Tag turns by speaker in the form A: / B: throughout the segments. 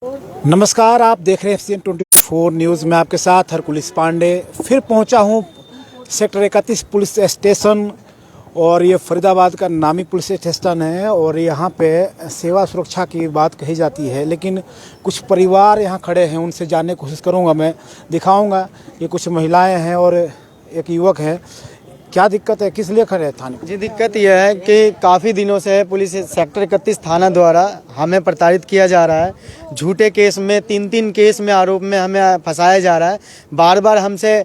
A: नमस्कार, आप देख रहे हैं FCN 24 न्यूज़ में आपके साथ हरकुलिस पांडे। फिर पहुंचा हूं सेक्टर 31 पुलिस स्टेशन और ये फरीदाबाद का नामी पुलिस स्टेशन है और यहाँ पे सेवा सुरक्षा की बात कही जाती है, लेकिन कुछ परिवार यहाँ खड़े हैं, उनसे जानने की कोशिश करूँगा। मैं दिखाऊँगा, ये कुछ महिलाएँ हैं और एक युवक है। क्या दिक्कत है, किस लिए खड़े हैं थाने?
B: जी, दिक्कत यह है कि काफ़ी दिनों से पुलिस सेक्टर 31 थाना द्वारा हमें प्रताड़ित किया जा रहा है। झूठे केस में 3 केस में आरोप में हमें फंसाया जा रहा है। बार बार हमसे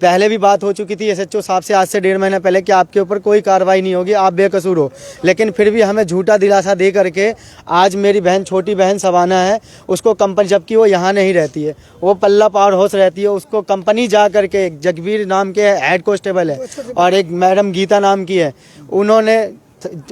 B: पहले भी बात हो चुकी थी SHO साहब से आज से 1.5 महीना पहले कि आपके ऊपर कोई कार्रवाई नहीं होगी, आप बेकसूर हो, लेकिन फिर भी हमें झूठा दिलासा दे करके आज मेरी बहन, छोटी बहन सवाना है, उसको कंपनी, जबकि वो यहाँ नहीं रहती है, वो पल्ला पावर हाउस रहती है, उसको कंपनी जा करके जगबीर नाम के हेड कांस्टेबल है और एक मैडम गीता नाम की है, उन्होंने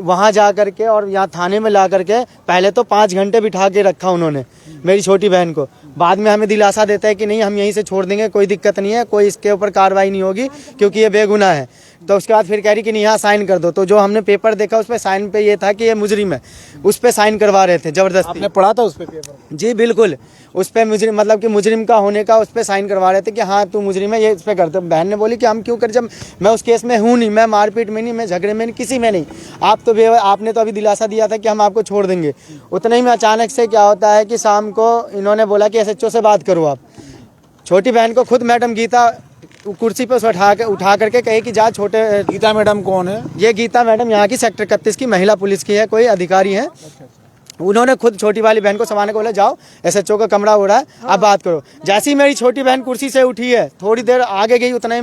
B: वहाँ जा करके और यहाँ थाने में ला करके पहले तो 5 घंटे बिठा के रखा उन्होंने मेरी छोटी बहन को। बाद में हमें दिलासा देता है कि नहीं, हम यहीं से छोड़ देंगे, कोई दिक्कत नहीं है, कोई इसके ऊपर कार्रवाई नहीं होगी क्योंकि ये बेगुनाह है। तो उसके बाद फिर कह रही कि नहीं, यहाँ साइन कर दो। तो जो हमने पेपर देखा उस पर साइन पे ये था कि ये मुजरिम है, उस पर साइन करवा रहे थे ज़बरदस्ती।
A: आपने पढ़ा था उस पर पेपर?
B: जी बिल्कुल, उस पर मुजरिम, मतलब कि मुजरिम का होने का उस पर साइन करवा रहे थे कि हाँ तू मुजरिम है, ये इस पर करते। बहन ने बोली कि हम क्यों कर, जब मैं उस केस में हूँ नहीं, मैं मारपीट में नहीं, मैं झगड़े में नहीं, किसी में नहीं। आपने तो अभी दिलासा दिया था कि हम आपको छोड़ देंगे। उतने ही में अचानक से क्या होता है कि शाम को इन्होंने बोला कि SHO से बात करो आप। छोटी बहन को खुद मैडम गीता कुर्सी पे उठा करके कहे कि जा छोटे।
A: गीता मैडम कौन है?
B: ये गीता मैडम यहाँ की सेक्टर 31 की महिला पुलिस की है, कोई अधिकारी है। उन्होंने खुद छोटी वाली बहन को संभालने को बोला, जाओ SHO का कमरा हो रहा है, अब बात करो। जैसे ही मेरी छोटी बहन कुर्सी से उठी है, थोड़ी देर आगे गई, उतने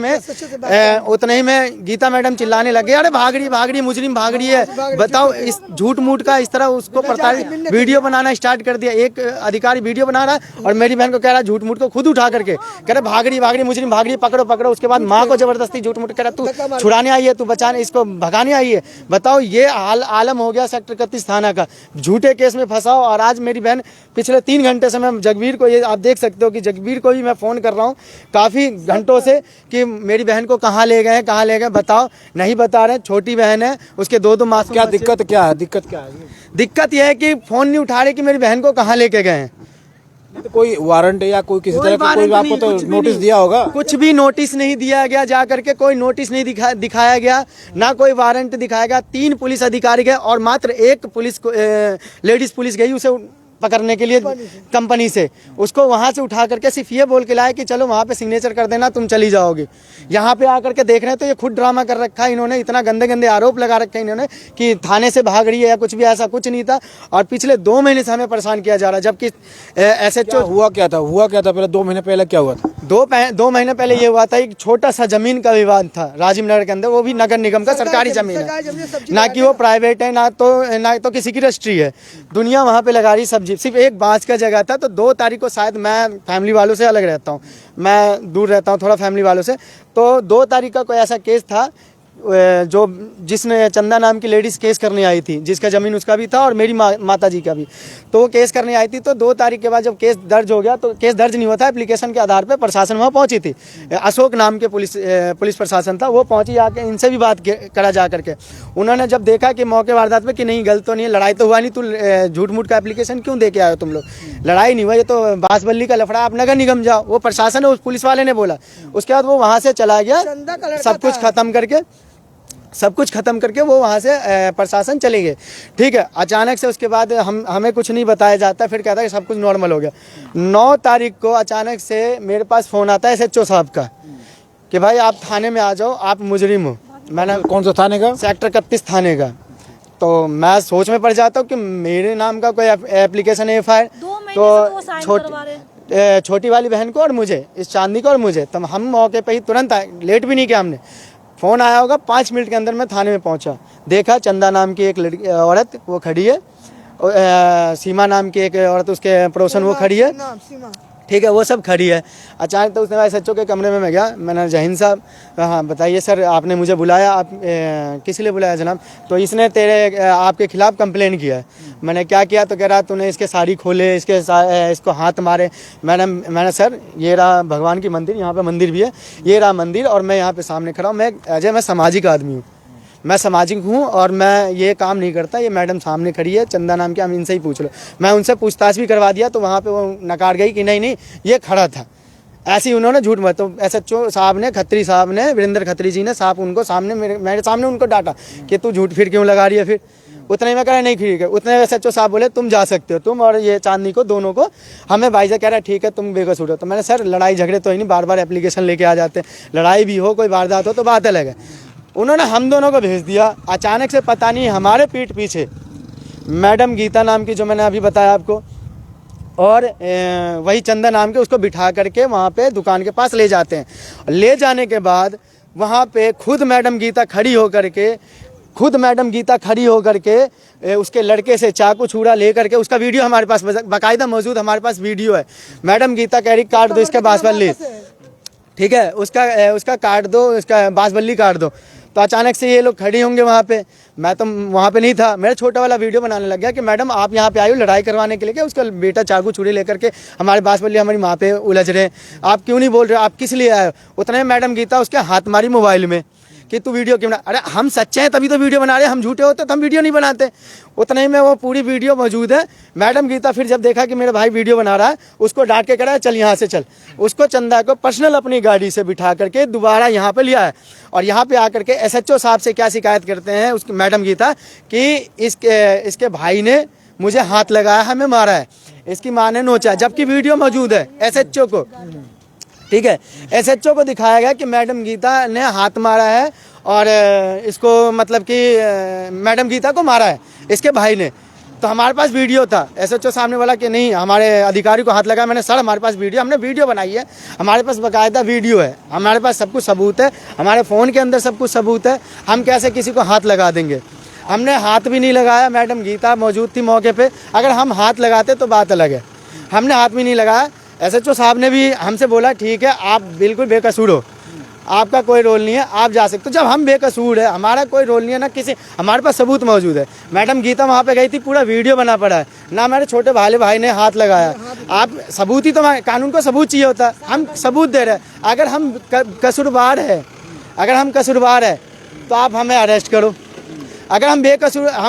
B: ही में गीता मैडम चिल्लाने लगे, अरे भागड़ी मुजरिम भागड़ी है। बताओ, इस झूठ मूठ का इस तरह उसको प्रताड़ित, वीडियो बनाना स्टार्ट कर दिया। एक अधिकारी वीडियो बना रहा है और मेरी बहन को कह रहा है झूठ मूठ को खुद उठा करके कह रहा भागड़ी मुजरिम भागड़ी, पकड़ो। उसके बाद माँ को जबरदस्ती झूठ मूठ कह रहा तू छुड़ाने आई है, तू बचाने, इसको भगाने आई है। बताओ, ये आलम हो गया सेक्टर 31 थाना का, झूठे केस में फंसाओ। और आज मेरी बहन पिछले 3 घंटे से, मैं जगबीर को, ये आप देख सकते हो कि जगबीर को भी मैं फ़ोन कर रहा हूँ काफ़ी घंटों से कि मेरी बहन को कहाँ ले गए, बताओ, नहीं बता रहे। छोटी बहन है, उसके 2 मासूम।
A: क्या दिक्कत क्या है?
B: दिक्कत यह है कि फ़ोन नहीं उठा रहे कि मेरी बहन को कहाँ लेके गए हैं।
A: तो कोई वारंट या कोई किसी तरह का कोई आपको तो नोटिस दिया होगा?
B: कुछ भी नोटिस नहीं दिया गया, जा करके कोई नोटिस नहीं दिखाया गया, ना कोई वारंट दिखाया गया। 3 पुलिस अधिकारी गए और मात्र 1 लेडीज पुलिस गई उसे पकड़ने के लिए कंपनी से। उसको वहाँ से उठा करके सिर्फ ये बोल के लाया कि चलो वहाँ पे सिग्नेचर कर देना, तुम चली जाओगे। यहाँ पे आकर के देख रहे हैं तो ये खुद ड्रामा कर रखा है इन्होंने, इतना गंदे आरोप लगा रखे हैं इन्होंने कि थाने से भाग रही है या कुछ भी, ऐसा कुछ नहीं था। और पिछले 2 महीने से हमें परेशान किया जा रहा है, जबकि SHO
A: हुआ क्या था पहले? 2 महीने पहले क्या हुआ था?
B: 2 महीने पहले ये हुआ था, एक छोटा सा जमीन का विवाद था राजीव नगर के अंदर, वो भी नगर निगम का सरकारी जमीन है, ना कि वो प्राइवेट है, ना तो किसी की रजिस्ट्री है। दुनिया वहाँ पे लगा रही सब्जी, सिर्फ एक बांस का जगह था। तो 2 तारीख को, शायद मैं फैमिली वालों से अलग रहता हूँ, मैं दूर रहता हूँ थोड़ा फैमिली वालों से, तो 2 तारीख का कोई ऐसा केस था जो जिसने चंदा नाम की लेडीज़ केस करने आई थी, जिसका ज़मीन उसका भी था और मेरी माता जी का भी, तो वो केस करने आई थी। तो 2 तारीख के बाद जब केस दर्ज हो गया, तो केस दर्ज नहीं हुआ था, एप्लीकेशन के आधार पे प्रशासन वहाँ पहुँची थी, अशोक नाम के पुलिस प्रशासन था, वो पहुँची, आके इनसे भी बात करा जा करके। उन्होंने जब देखा कि मौके वारदात में कि नहीं, गलत तो नहीं है, लड़ाई तो हुआ नहीं, तू झूठ मूठ का एप्लीकेशन क्यों दे के आए हो तुम लोग, लड़ाई नहीं हुआ, ये तो बांसबल्ली का लफड़ा, आप नगर निगम जाओ। वो प्रशासन है, उस पुलिस वाले ने बोला। उसके बाद वो वहाँ से चला गया, सब कुछ ख़त्म करके वो वहाँ से प्रशासन चले गए। ठीक है, अचानक से उसके बाद हमें कुछ नहीं बताया जाता, फिर कहता है कि सब कुछ नॉर्मल हो गया। 9 तारीख को अचानक से मेरे पास फ़ोन आता है SHO साहब का कि भाई आप थाने में आ जाओ, आप मुजरिम हो। मैंने,
A: कौन सा थाने का?
B: सेक्टर 31 थाने का। तो मैं सोच में पड़ जाता हूँ कि मेरे नाम का कोई एप्लीकेशन FIR, तो छोटी वाली बहन को और मुझे, इस चांदी को और मुझे, तब हम मौके पे ही तुरंत आए, लेट भी नहीं किया हमने। फ़ोन आया होगा, 5 मिनट के अंदर मैं थाने में पहुंचा, देखा चंदा नाम की एक लड़की, औरत वो खड़ी है, सीमा नाम की एक औरत, उसके पड़ोसन वो खड़ी है, ठीक है, वो सब खड़ी है। अचानक तो उसने SHO के कमरे में मैं गया, मैंने, जहीन साहब, हाँ बताइए सर, आपने मुझे बुलाया, आप किस लिए बुलाया जनाब? तो इसने आपके खिलाफ़ कंप्लेन किया है। मैंने क्या किया? तो कह रहा तूने इसके साड़ी खोले, इसको हाथ मारे। मैंने सर, ये रहा भगवान की मंदिर, यहाँ पे मंदिर भी है, ये रहा मंदिर, और मैं यहाँ पे सामने खड़ा हूँ, मैं सामाजिक आदमी हूँ, मैं सामाजिक हूँ और मैं ये काम नहीं करता। ये मैडम सामने खड़ी है, चंदा नाम की, हम इनसे ही पूछ लो। मैं उनसे पूछताछ भी करवा दिया तो वहाँ पे वो नकार गई कि नहीं ये खड़ा था। ऐसे ही उन्होंने झूठ मत, तो SHO साहब ने, खत्री साहब ने, वीरेंद्र खत्री जी ने साहब उनको सामने मेरे सामने उनको डांटा कि तू झूठ फिर क्यों लगा रही है। फिर उतने में कह रहा नहीं ठीक है। उतने SHO साहब बोले तुम जा सकते हो, तुम और ये चांदनी को, दोनों को। हमें भाई से कह रहा है ठीक है तुम बेकसूर हो। तो मैंने सर लड़ाई झगड़े तो ही नहीं, बार बार एप्लीकेशन लेके आ जाते हैं। लड़ाई भी हो, कोई वारदात हो तो बात अलग है। उन्होंने हम दोनों को भेज दिया। अचानक से पता नहीं हमारे पीठ पीछे मैडम गीता नाम की, जो मैंने अभी बताया आपको, और वही चंदा नाम के, उसको बिठा करके वहाँ पे दुकान के पास ले जाते हैं। ले जाने के बाद वहाँ पे खुद मैडम गीता खड़ी होकर के उसके लड़के से चाकू छुरा ले करके, उसका वीडियो हमारे पास बाकायदा मौजूद, हमारे पास वीडियो है। मैडम गीता कह रही काट दो इसके बांसबल्ली, ठीक है, उसका काट दो, उसका बांसबल्ली काट दो। तो अचानक से ये लोग खड़ी होंगे वहाँ पे। मैं तो वहाँ पे नहीं था, मेरा छोटा वाला वीडियो बनाने लग गया कि मैडम आप यहाँ पे आई हो लड़ाई करवाने के लिए क्या? उसका बेटा चाकू छुरी लेकर के हमारे बांसबल्ली, हमारी माँ पे उलझ रहे हैं, आप क्यों नहीं बोल रहे हो, आप किस लिए आए हो? उतने में मैडम गीता उसके हाथ मारी मोबाइल में कि तू वीडियो क्यों बना। अरे हम सच्चे हैं तभी तो वीडियो बना रहे हैं, हम झूठे होते तो हम वीडियो नहीं बनाते। उतने में वो पूरी वीडियो मौजूद है। मैडम गीता फिर जब देखा कि मेरा भाई वीडियो बना रहा है, उसको डांट के कह रहा है चल यहाँ से चल। उसको चंदा को पर्सनल अपनी गाड़ी से बिठा करके दोबारा यहाँ पे लिया है। और यहाँ पे आकर के SHO साहब से क्या शिकायत करते हैं उसकी मैडम गीता कि इसके भाई ने मुझे हाथ लगाया, हमें मारा है, इसकी माँ ने नोचा, जबकि वीडियो मौजूद है SHO को, ठीक है। SHO को दिखाया गया कि मैडम गीता ने हाथ मारा है और इसको मतलब कि मैडम गीता को मारा है इसके भाई ने। तो हमारे पास वीडियो था। SHO साहब ने बोला कि नहीं हमारे अधिकारी को हाथ लगाया। मैंने सर हमारे पास वीडियो, हमने वीडियो बनाई है, हमारे पास बाकायदा वीडियो है, हमारे पास सब कुछ सबूत है, हमारे फ़ोन के अंदर सब कुछ सबूत है, हम कैसे किसी को हाथ लगा देंगे? हमने हाथ भी नहीं लगाया। मैडम गीता मौजूद थी मौके पर, अगर हम हाथ लगाते तो बात अलग है। हमने हाथ भी नहीं लगाया। SHO साहब ने भी हमसे बोला ठीक है आप बिल्कुल बेकसूर हो, आपका कोई रोल नहीं है, आप जा सकते हो। जब हम बेकसूर है, हमारा कोई रोल नहीं है ना किसी, हमारे पास सबूत मौजूद है। मैडम गीता वहाँ पे गई थी, पूरा वीडियो बना पड़ा है, ना मेरे छोटे भाई ने हाथ लगाया। आप सबूत ही तो, कानून को सबूत चाहिए होता है, हम सबूत दे रहे हैं। अगर हम कसूरवार है तो आप हमें अरेस्ट करो। अगर हम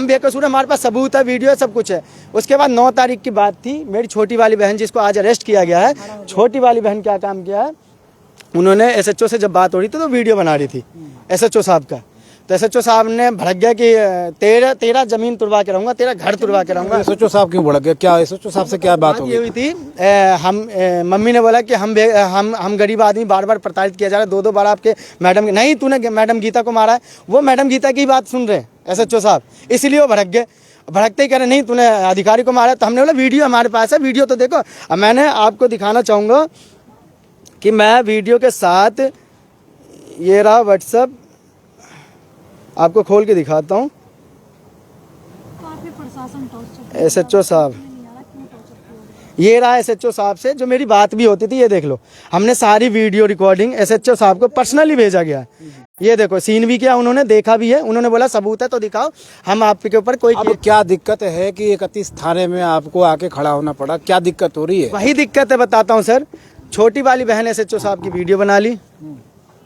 B: बेकसूर हमारे पास सबूत है, वीडियो है, सब कुछ है। उसके बाद 9 तारीख की बात थी, मेरी छोटी वाली बहन जिसको आज अरेस्ट किया गया है, छोटी वाली बहन क्या काम किया है, उन्होंने SHO से जब बात हो रही थी तो वीडियो बना रही थी SHO साहब का। तो SHO साहब ने भड़क गया कि तेरा जमीन तुड़वा के रहूँगा, तेरा घर तुड़वा के रहूँगा।
A: SHO साहब क्यों भड़क गया? क्या SHO साहब से क्या बात
B: ये हुई थी, मम्मी ने बोला कि हम गरीब आदमी, बार बार प्रताड़ित किया जा रहा है, 2-2 बार आपके मैडम, नहीं तूने मैडम गीता को मारा है। वो मैडम गीता की बात सुन रहे SHO साहब, इसलिए वो भड़क गए। भड़कते ही कह रहे नहीं तूने अधिकारी को मारा। तो हमने बोला वीडियो हमारे पास है, वीडियो तो देखो। अब मैंने आपको दिखाना चाहूँगा कि मैं वीडियो के साथ, ये रहा WhatsApp, आपको खोल के दिखाता हूँ। SHO साहब, ये रहा SHO साहब से जो मेरी बात भी होती थी, ये देख लो। हमने सारी वीडियो रिकॉर्डिंग SHO साहब को पर्सनली भेजा गया। ये देखो सीन भी किया, उन्होंने देखा भी है, उन्होंने बोला सबूत है तो दिखाओ, हम आपके ऊपर कोई।
A: अब क्या दिक्कत है कि 31 थाने में आपको आके खड़ा होना पड़ा? क्या दिक्कत हो रही है?
B: वही दिक्कत है, बताता हूँ सर। छोटी वाली बहन SHO साहब की वीडियो बना ली,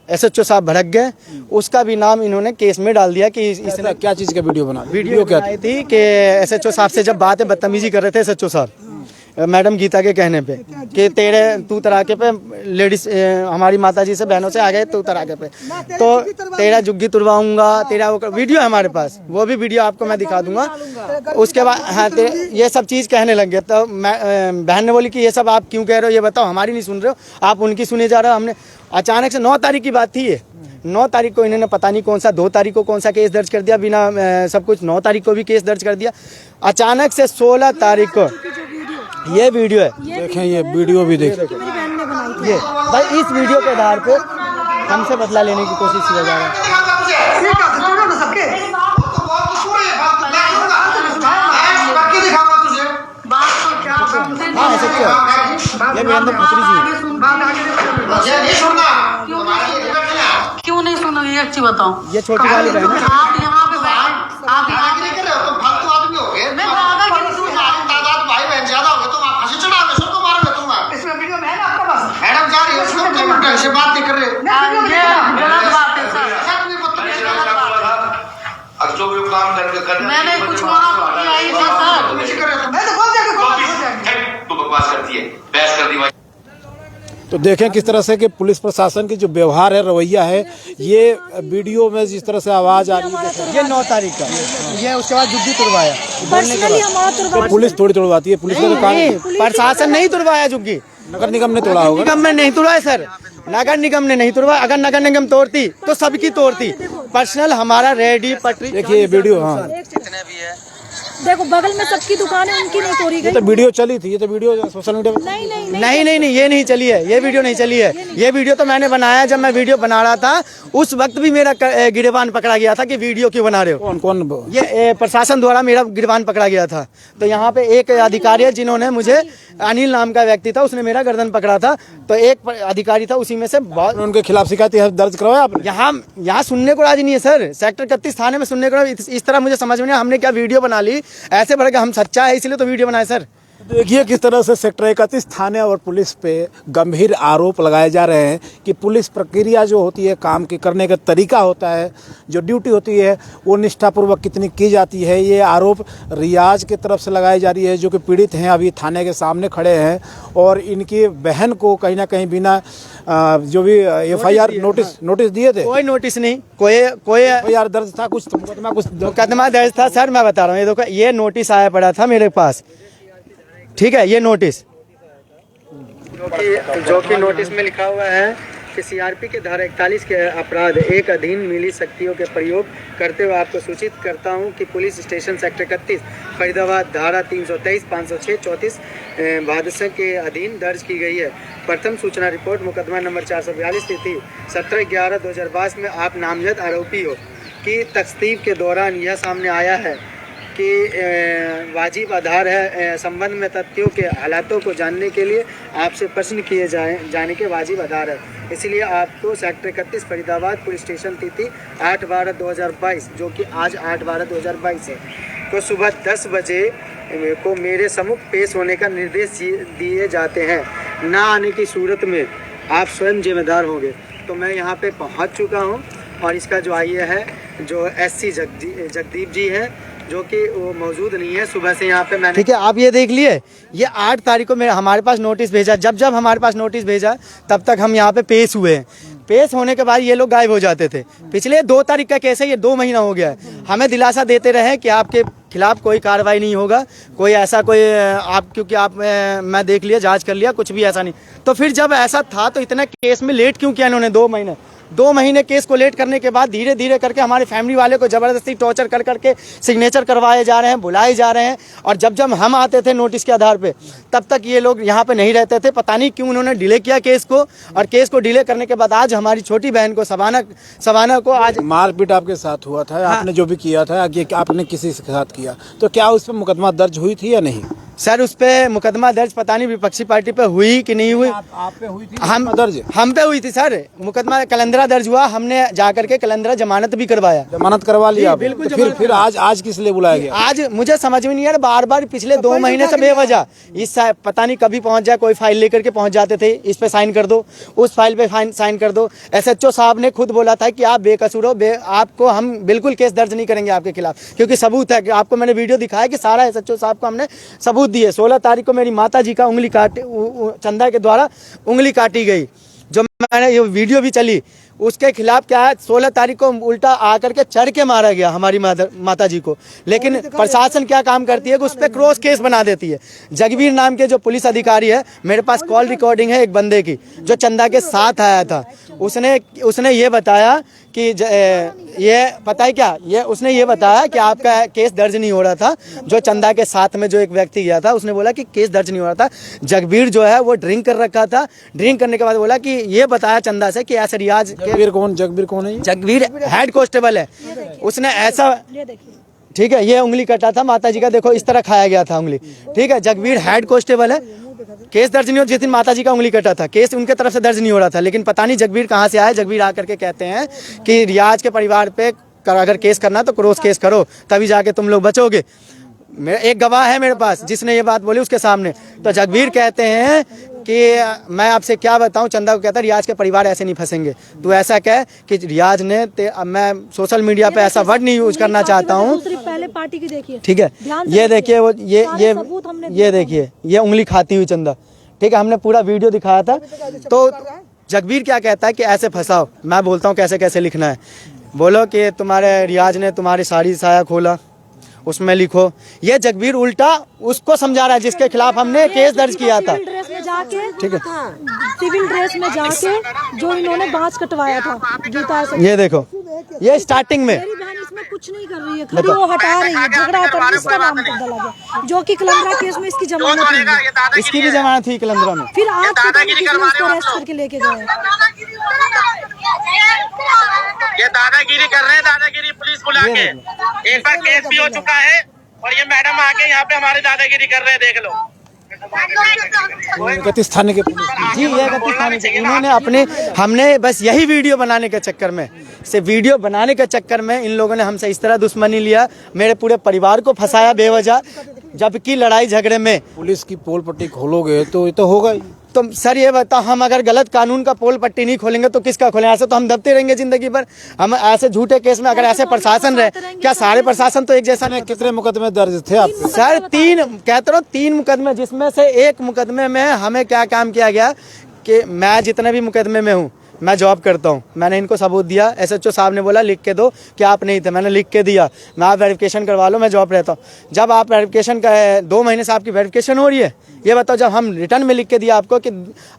B: SHO साहब भड़क गए, उसका भी नाम इन्होंने केस में डाल दिया कि इसने
A: क्या चीज़ का वीडियो बना?
B: वीडियो क्या थी कि SHO साहब से जब बातें बदतमीजी कर रहे थे SHO साहब मैडम गीता के कहने पे कि तू तराके पे लेडीज, हमारी माताजी से बहनों से आ गए तू तराके पे, तो तेरा जुग्गी तुड़वाऊंगा, तेरा वो वीडियो है हमारे पास, वो भी वीडियो आपको मैं दिखा दूंगा। उसके बाद हाँ ये सब चीज़ कहने लग गए। तो बहन ने बोली कि ये सब आप क्यों कह रहे हो, ये बताओ, हमारी नहीं सुन रहे हो, आप उनकी सुने जा रहे हो। हमने अचानक से 9 तारीख की बात थी ये, 9 तारीख को इन्होंने पता नहीं कौन सा, 2 तारीख को कौन सा केस दर्ज कर दिया बिना सब कुछ, 9 तारीख को भी केस दर्ज कर दिया। अचानक से 16 तारीख को ये वीडियो है,
A: देखें ये वीडियो भी देखें।
B: ये भाई इस वीडियो के आधार पे हमसे बदला लेने की कोशिश किया जा रहा है। हाँ ये वीरेंद्र खत्री जी
C: क्यों नहीं सुनोगे, एक चीज बताओ।
B: ये छोटी वाली बहन है।
C: आप यहाँ पे आप फालतू आदमी हो गए। मैं तादाद भाई बहन ज्यादा हो गए, तुम आप फांसी चढ़ाओगे, सबको मारोगे तुम। इसमें वीडियो में है ना आपके पास, मैडम जा रही है, उसमें तुम ढंग से बात नहीं कर रहे। ये गलत बात है सर, मैंने कुछ किया ही नहीं सर। तुम ऐसे कर रहे हो, मैं तो बोल दिया
D: तू बकवास करती है, बहस कर दी भाई।
A: तो देखें किस तरह से कि पुलिस प्रशासन की जो व्यवहार है, रवैया है, ये वीडियो में जिस तरह से आवाज आ रही है,
B: ये 9 तारीख का, ये उसके बाद जुग्गी तुड़वाया।
E: पर्सनली हमारा
A: तो पुलिस थोड़ी तोड़वाती है, पुलिस का तो काम
B: नहीं, प्रशासन नहीं तुड़वाया जुग्गी,
A: नगर निगम ने तोड़ा होगा।
B: निगम में नहीं तोड़ा सर, नगर निगम ने नहीं तोड़ा। अगर नगर निगम तोड़ती तो सबकी तोड़ती। पर्सनल हमारा रेडी पटरी।
A: देखिए ये वीडियो, हाँ
E: देखो बगल में सबकी दुकान है, उनकी नहीं तोड़ी
A: ये
E: गई।
A: तो वीडियो चली थी, ये तो वीडियो सोशल मीडिया पे
E: नहीं नहीं
B: नहीं, ये नहीं चली है, ये वीडियो नहीं चली है। ये वीडियो तो मैंने बनाया, जब मैं वीडियो बना रहा था उस वक्त भी मेरा गिरबान पकड़ा गया था कि वीडियो क्यों बना रहे हो।
A: कौन कौन
B: ये प्रशासन द्वारा मेरा गिरबान पकड़ा गया था। तो यहाँ पे एक अधिकारी है जिन्होंने मुझे, अनिल नाम का व्यक्ति था, उसने मेरा गर्दन पकड़ा था। तो एक अधिकारी था, उसी में से बहुत
A: उनके खिलाफ शिकायत दर्ज करवाया आपने?
B: यहाँ सुनने को राजी नहीं है सर। सेक्टर 31 थाने में सुनने को इस तरह मुझे समझ में नहीं, हमने क्या वीडियो बना ली ऐसे भर के हम सच्चा है इसलिए तो वीडियो बनाए सर।
A: देखिए किस तरह से सेक्टर 31 थाने और पुलिस पे गंभीर आरोप लगाए जा रहे हैं कि पुलिस प्रक्रिया जो होती है, काम के करने का तरीका होता है, जो ड्यूटी होती है वो निष्ठापूर्वक कितनी की जाती है, ये आरोप रियाज की तरफ से लगाई जा रही है, जो कि पीड़ित हैं, अभी थाने के सामने खड़े हैं। और इनकी बहन को कहीं ना कहीं बिना जो भी FIR नोटिस दिए थे,
B: कोई नोटिस नहीं, कोई
A: FIR दर्ज था, कुछ
B: मुकदमा दर्ज था सर। मैं बता रहा हूँ, ये देखो, ये नोटिस आया पड़ा था मेरे पास, ठीक है। ये नोटिस जो कि नोटिस में लिखा हुआ है कि CRP के धारा 41 के अपराध एक अधीन मिली शक्तियों के प्रयोग करते हुए आपको सूचित करता हूं कि पुलिस स्टेशन सेक्टर 31 फरीदाबाद धारा 323, 506, 34 बादशाह के अधीन दर्ज की गई है। प्रथम सूचना रिपोर्ट मुकदमा नंबर 442 तिथि 17/11/2022 में आप नामजद आरोपी हो कि तफ्तीश के दौरान यह सामने आया है कि वाजिब आधार है संबंध में तथ्यों के हालातों को जानने के लिए आपसे प्रश्न किए जाने के वाजिब आधार है। इसलिए आपको सेक्टर 31 फरीदाबाद पुलिस स्टेशन तिथि 8/12/2022, जो कि आज 8/12/2022 है, को सुबह 10 बजे को मेरे सम्मुख पेश होने का निर्देश दिए जाते हैं। ना आने की सूरत में आप स्वयं जिम्मेदार होंगे। तो मैं यहाँ पे पहुँच चुका हूँ और इसका जो IA है, जो SC जगदीप जी है, जो कि वो मौजूद नहीं है। सुबह से यहाँ पे मैंने, ठीक है, आप ये देख लिए, ये 8 तारीख को हमारे पास नोटिस भेजा। जब हमारे पास नोटिस भेजा तब तक हम यहाँ पे पेश हुए हैं। पेश होने के बाद ये लोग गायब हो जाते थे। पिछले 2 तारीख का केस है, ये 2 महीना हो गया है। हमें दिलासा देते रहे कि आपके खिलाफ कोई कार्रवाई नहीं होगा, कोई ऐसा कोई आप, क्योंकि आप मैं देख लिया, जांच कर लिया, कुछ भी ऐसा नहीं। तो फिर जब ऐसा था तो इतना केस में लेट क्यों किया इन्होंने? 2 महीने केस को लेट करने के बाद धीरे धीरे करके हमारे फैमिली वाले को ज़बरदस्ती टॉर्चर कर करके सिग्नेचर करवाए जा रहे हैं, बुलाए जा रहे हैं। और जब हम आते थे नोटिस के आधार पे, तब तक ये लोग यहाँ पे नहीं रहते थे। पता नहीं क्यों उन्होंने डिले किया केस को, और केस को डिले करने के बाद आज हमारी छोटी बहन को सबाना को आज
A: मारपीट आपके साथ हुआ था। हाँ। आपने जो भी किया था, आपने किसी के साथ किया, तो क्या उस पर मुकदमा दर्ज हुई थी या नहीं?
B: सर उस पे मुकदमा दर्ज पता नहीं विपक्षी पार्टी पे हुई कि नहीं हुई।
A: आप पे हुई थी?
B: हम पे हुई थी सर। मुकदमा कलंदरा दर्ज हुआ, हमने जाकर के कलंदरा जमानत भी करवाया।
A: जमानत करवा लिया?
B: बिल्कुल।
A: तो फिर आज किस लिए बुलाया गया?
B: आज मुझे समझ में नहीं आ रहा, बार पिछले 2 महीने से बेवजह इस पता नहीं कभी पहुंच जाए, कोई फाइल लेकर के पहुंच जाते थे, इस पे साइन कर दो, उस फाइल पे साइन कर दो। SHO साहब ने खुद बोला था कि आप बेकसूर हो, आपको हम बिल्कुल केस दर्ज नहीं करेंगे आपके खिलाफ, क्योंकि सबूत है। आपको मैंने वीडियो दिखाया कि सारा SHO साहब को हमने सबूत दिए। 16 तारीख को मेरी माता जी का उंगली चंदा के द्वारा उंगली काटी गई, जो मैंने ये वीडियो भी चली। उसके खिलाफ क्या है, 16 तारीख को उल्टा आकर के चढ़ के मारा गया हमारी माता जी को। लेकिन प्रशासन क्या काम करती है कि उस पर क्रॉस केस बना देती है। जगवीर नाम के जो पुलिस अधिकारी है, मेरे पास कॉल रिकॉर्डिंग है एक बंदे की जो चंदा के साथ आया था। उसने ये बताया कि ये पता है क्या, उसने ये बताया कि आपका केस दर्ज नहीं हो रहा था। जो चंदा के साथ में जो एक व्यक्ति गया था, उसने बोला कि केस दर्ज नहीं हो रहा था। जगवीर जो है वो ड्रिंक कर रखा था। ड्रिंक करने के बाद बोला कि ये बताया चंदा से कि ऐसे रियाज।
A: जगवीर कौन है?
B: जगवीर हेड कांस्टेबल है। उसने ऐसा, ठीक है, ये उंगली कटा था माता जी का, देखो इस तरह खाया गया था उंगली, ठीक है। जगवीर हेड कांस्टेबल है। केस दर्ज नहीं हो, जिस दिन माता जी का उंगली कटा था केस उनके तरफ से दर्ज नहीं हो रहा था। लेकिन पता नहीं जगवीर कहाँ से आया। जगवीर आकर के कहते हैं कि रियाज के परिवार पे अगर केस करना तो क्रॉस केस करो, तभी जाके तुम लोग बचोगे। एक गवाह है मेरे पास जिसने ये बात बोली उसके सामने। तो जगवीर कहते हैं कि मैं आपसे क्या बताऊं, चंदा को कहता है रियाज के परिवार ऐसे नहीं फंसेंगे। तो ऐसा कह कि रियाज ने मैं सोशल मीडिया पे ऐसा वर्ड नहीं यूज करना चाहता हूं।
E: पहले पार्टी की देखिए,
B: ठीक है, ये देखिए वो ये देखिए ये उंगली खाती हुई चंदा। ठीक है, हमने पूरा वीडियो दिखाया था। तो जगबीर क्या कहता है कि ऐसे फंसाओ, मैं बोलता हूँ कैसे कैसे लिखना है। बोलो कि तुम्हारे रियाज ने तुम्हारी साड़ी साया खोला, उसमें लिखो। ये जगबीर उल्टा उसको समझा रहा है जिसके खिलाफ हमने केस दर्ज किया था।
E: सिविल ड्रेस में जाके,
B: ठीक है,
E: सिविल ड्रेस में जाके जो इन्होंने बाँस कटवाया था जूता से।
B: ये देखो, ये स्टार्टिंग में
E: मेरी बहन इसमें कुछ नहीं कर रही है, खाली वो हटा रही है, झगड़ा कर रही है, इसका नाम डाला गया, जो कि कलंदरा केस में इसकी जमानत हुई है।
B: इसकी भी जमानत थी कलंदरा में।
E: फिर आज पता नहीं किसने उसको अरेस्ट करके लेके गए।
F: ये दादागिरी कर रहे हैं, दादागिरी पुलिस बुला के। एक बार केस भी हो चुका है और ये मैडम आके यहाँ पे हमारी दादागिरी कर रहे हैं, देख लो।
A: 31 थाने के पुलिस
B: जी, ये 31 थाने के इन्होंने अपने, हमने बस यही वीडियो बनाने के चक्कर में, वीडियो बनाने के चक्कर में इन लोगों ने हमसे इस तरह दुश्मनी लिया, मेरे पूरे परिवार को फंसाया बेवजह, जबकि लड़ाई झगड़े में
A: पुलिस की पोल पट्टी खोलोगे तो ये तो होगा ही।
B: तो सर ये बताओ, हम अगर गलत कानून का पोल पट्टी नहीं खोलेंगे तो किसका खोलें? ऐसे तो हम दबते रहेंगे जिंदगी भर। हम ऐसे झूठे केस में अगर ऐसे प्रशासन रहे, क्या सारे प्रशासन तो एक जैसा नहीं?
A: कितने मुकदमे दर्ज थे आप?
B: सर 3, कहते रहो 3 मुकदमे, जिसमें से एक मुकदमे में हमें क्या काम किया गया कि मैं जितने भी मुकदमे में हूँ, मैं जॉब करता हूँ, मैंने इनको सबूत दिया। एसएचओ साहब ने बोला लिख के दो कि आप नहीं थे, मैंने लिख के दिया, मैं आप वेरिफिकेशन करवा लो, मैं जॉब रहता हूँ। जब आप वेरिफिकेशन का 2 महीने से आपकी वेरिफिकेशन हो रही है, ये बताओ, जब हम रिटर्न में लिख के दिया आपको कि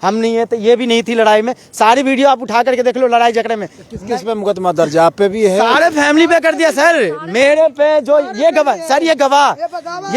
B: हम नहीं है, तो ये भी नहीं थी लड़ाई में। सारी वीडियो आप उठा करके देख लो लड़ाई झगड़े में।
A: किस पे मुकदमा दर्ज है? आप पे भी है?
B: सारे फैमिली पे कर दिया सर, मेरे पे जो ये गवाह, सर ये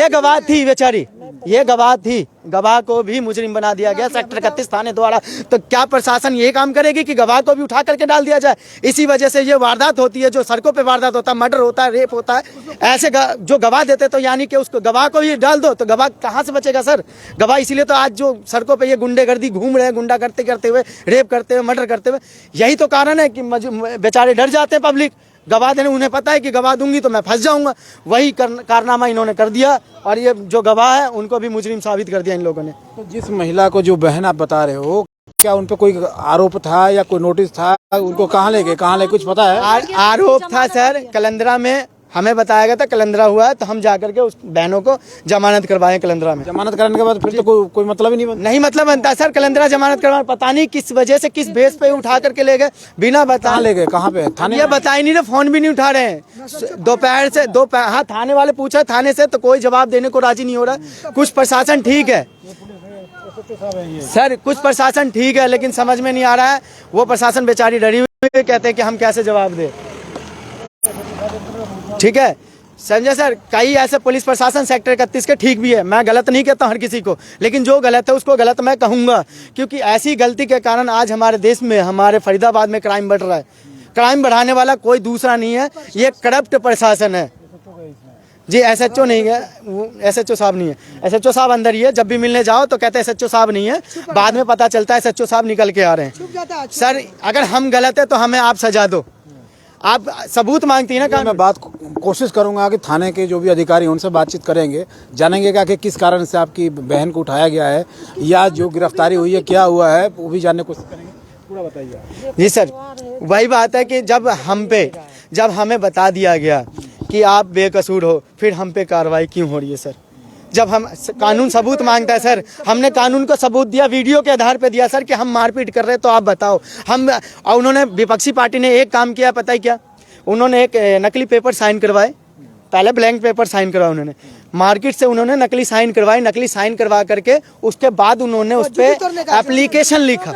B: गवाह थी बेचारी, ये गवाह थी, गवाह को भी मुजरिम बना दिया गया सेक्टर 31 थाने द्वारा। तो क्या प्रशासन ये काम करेगी कि गवाह को भी उठा करके डाल दिया जाए? इसी वजह से ये वारदात होती है, जो सड़कों पे वारदात होता है, मर्डर होता है, रेप होता है। ऐसे जो गवाह देते तो यानी कि उसको गवाह को ही डाल दो, तो गवाह कहाँ से बचेगा सर? गवाह इसीलिए तो आज जो सड़कों पे ये गुंडेगर्दी घूम रहे हैं, गुंडा करते हुए, रेप करते हुए, मर्डर करते हुए, यही तो कारण है कि बेचारे डर जाते हैं पब्लिक गवाह देने। उन्हें पता है कि गवाह दूंगी तो मैं फंस जाऊंगा, वही कारनामा इन्होंने कर दिया और ये जो गवाह है उनको भी मुजरिम साबित कर दिया इन लोगों ने।
A: तो जिस महिला को जो बहन आप बता रहे हो, क्या उन पे कोई आरोप था या कोई नोटिस था? उनको कहाँ ले गए, कुछ पता है?
B: आरोप था सर, कलंदरा में हमें बताया गया था, कलंदरा हुआ है तो हम जाकर के उस बहनों को जमानत करवाएं कलंदरा में।
A: जमानत कराने के बाद फिर तो कोई मतलब ही नहीं बनता।
B: नहीं मतलब बनता सर, कलंदरा जमानत करवा, पता नहीं किस वजह से, किस बेस पे उठा करके ले गए बिना बता।
A: ले गए कहाँ पे? थाने?
B: ये बता ही नहीं रहे, फोन भी नहीं उठा रहे हैं। दोपहर से हाँ, थाने वाले पूछा थाने से तो कोई जवाब देने को राजी नहीं हो रहा। कुछ प्रशासन ठीक है सर, कुछ प्रशासन ठीक है, लेकिन समझ में नहीं आ रहा है, वो प्रशासन बेचारी डरी हुई, कहते हैं कि हम कैसे जवाब दें। ठीक है समझे सर, कई ऐसे पुलिस प्रशासन सेक्टर 31 के ठीक भी है, मैं गलत नहीं कहता हर किसी को, लेकिन जो गलत है उसको गलत मैं कहूँगा, क्योंकि ऐसी गलती के कारण आज हमारे देश में, हमारे फरीदाबाद में क्राइम बढ़ रहा है। क्राइम बढ़ाने वाला कोई दूसरा नहीं है, ये करप्ट प्रशासन है जी। एसएचओ नहीं है, वो एसएचओ साहब नहीं है, एसएचओ साहब अंदर ही है। जब भी मिलने जाओ तो कहते हैं एसएचओ साहब नहीं है, बाद में पता चलता है एसएचओ साहब निकल के आ रहे हैं। सर अगर हम गलत है तो हमें आप सजा दो, आप सबूत मांगती है ना।
A: मैं कोशिश करूंगा कि थाने के जो भी अधिकारी हैं उनसे बातचीत करेंगे, जानेंगे क्या कि किस कारण से आपकी बहन को उठाया गया है या जो गिरफ्तारी हुई है क्या हुआ है, वो भी जानने की कोशिश करेंगे। पूरा बताइए।
B: जी सर, वही बात है कि जब हमें बता दिया गया कि आप बेकसूर हो, फिर हम पे कार्रवाई क्यों हो रही है सर? जब हम कानून सबूत मांगता है सर, हमने कानून को सबूत दिया, वीडियो के आधार पे दिया सर कि हम मारपीट कर रहे हैं, तो आप बताओ। और उन्होंने, विपक्षी पार्टी ने एक काम किया, पता है क्या? उन्होंने एक नकली पेपर साइन करवाए, पहले ब्लैंक पेपर साइन करवाए उन्होंने, मार्केट से उन्होंने नकली साइन करवाई, नकली साइन करवा करके उसके बाद उन्होंने उस पर एप्लीकेशन लिखा,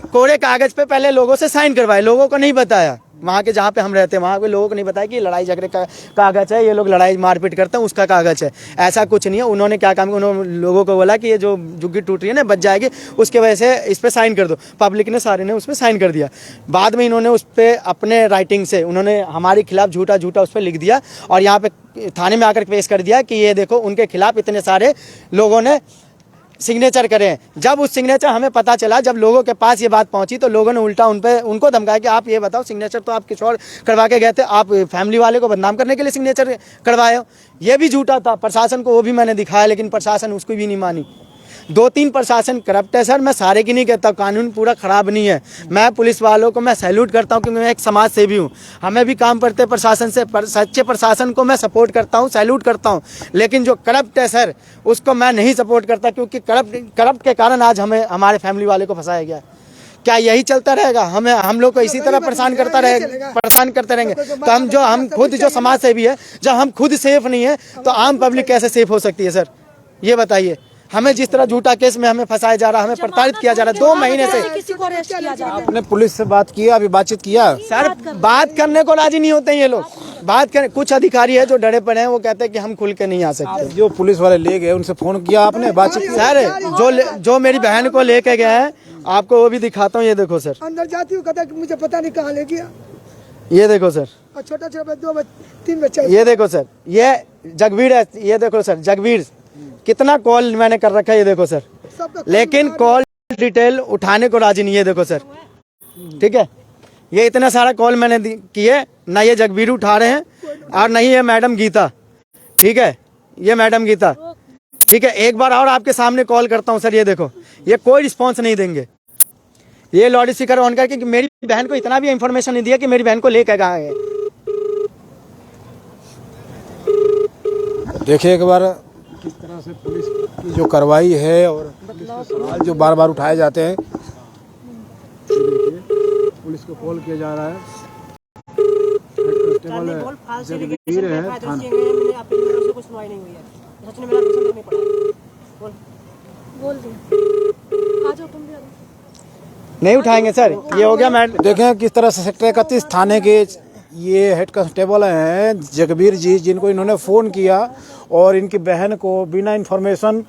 B: कोरे कागज पे पहले लोगों से साइन करवाए, लोगों को नहीं बताया। वहाँ के जहाँ पे हम रहते हैं वहाँ के लोगों को नहीं बताया कि लड़ाई झगड़े का कागज है, ये लोग लड़ाई मारपीट करते हैं उसका कागज है, ऐसा कुछ नहीं है। उन्होंने क्या काम किया, उन्होंने लोगों को बोला कि ये जो झुग्गी टूट रही है ना, बच जाएगी, उसके वजह से इस पर साइन कर दो। पब्लिक ने, सारे ने उस पर साइन कर दिया। बाद में इन्होंने उस पर अपने राइटिंग से उन्होंने हमारे खिलाफ झूठा उस पर लिख दिया और यहाँ पे थाने में आकर पेश कर दिया कि ये देखो उनके खिलाफ इतने सारे लोगों ने सिग्नेचर करें। जब उस सिग्नेचर हमें पता चला, जब लोगों के पास ये बात पहुंची, तो लोगों ने उल्टा उनको धमकाया कि आप ये बताओ, सिग्नेचर तो आप किसी और करवा के गए थे, आप फैमिली वाले को बदनाम करने के लिए सिग्नेचर करवाए हो। ये भी झूठा था। प्रशासन को वो भी मैंने दिखाया, लेकिन प्रशासन उसको भी नहीं मानी। 2-3 प्रशासन करप्ट है सर। मैं सारे की नहीं कहता, कानून पूरा ख़राब नहीं है। मैं पुलिस वालों को मैं सैल्यूट करता हूँ क्योंकि मैं एक समाज सेवी हूँ। हमें भी काम पड़ते हैं प्रशासन से, सच्चे प्रशासन को मैं सपोर्ट करता हूँ, सैल्यूट करता हूँ। लेकिन जो करप्ट है सर, उसको मैं नहीं सपोर्ट करता, क्योंकि करप्ट के कारण आज हमें हमारे फैमिली वाले को फंसाया गया। क्या यही चलता रहेगा? हम लोग को इसी तरह परेशान करते रहेंगे तो हम खुद जो समाज सेवी है, जब हम खुद सेफ नहीं है तो आम पब्लिक कैसे सेफ हो सकती है सर? ये बताइए। हमें जिस तरह झूठा केस में हमें फंसाया जा रहा है, हमें प्रताड़ित किया जा रहा है 2 महीने से।
E: किसी को अरेस्ट किया जा रहा है।
A: आपने पुलिस से बात किया, अभी बातचीत किया?
B: सर बात करने को राजी नहीं होते हैं ये लोग। बात करें, कुछ अधिकारी है जो डरे पड़े हैं, वो कहते हैं कि हम खुल के नहीं आ सकते।
A: जो पुलिस वाले ले गए उनसे फोन किया आपने, बातचीत की?
B: सर जो मेरी बहन को लेके गए हैं, आपको वो भी दिखाता हूँ। ये देखो सर,
G: अंदर जाती हूँ, कहता कि मुझे पता नहीं कहाँ ले गया।
B: ये देखो सर,
G: और छोटा 2-3 बच्चा।
B: ये देखो सर, ये जगवीर है। ये देखो सर, जगवीर कितना कॉल मैंने कर रखा है, ये देखो सर। लेकिन कॉल डिटेल उठाने को राजी नहीं है। देखो सर, ठीक है, ये इतना सारा कॉल मैंने किए, ना ये जगवीर उठा रहे हैं और नहीं ये मैडम गीता, ठीक है, ये मैडम गीता, ठीक है। एक बार और आपके सामने कॉल करता हूँ सर, ये देखो, ये कोई रिस्पॉन्स नहीं देंगे। ये लाउड स्पीकर ऑन करके कि मेरी बहन को इतना भी इंफॉर्मेशन नहीं दिया कि मेरी बहन को लेकर कहाँ है।
A: देखिए एक बार किस तरह से पुलिस की जो कार्रवाई है और पुलिस के सवाल जो बार बार उठाए जाते हैं। देखिए पुलिस को कॉल किया जा रहा है, जगवीर है
B: नहीं उठाएंगे सर, ये हो गया मैडम।
A: देखें किस तरह से सेक्टर 31 थाने के ये हेड कांस्टेबल हैं जगवीर जी, जिनको इन्होंने फ़ोन किया और इनकी बहन को बिना इन्फॉर्मेशन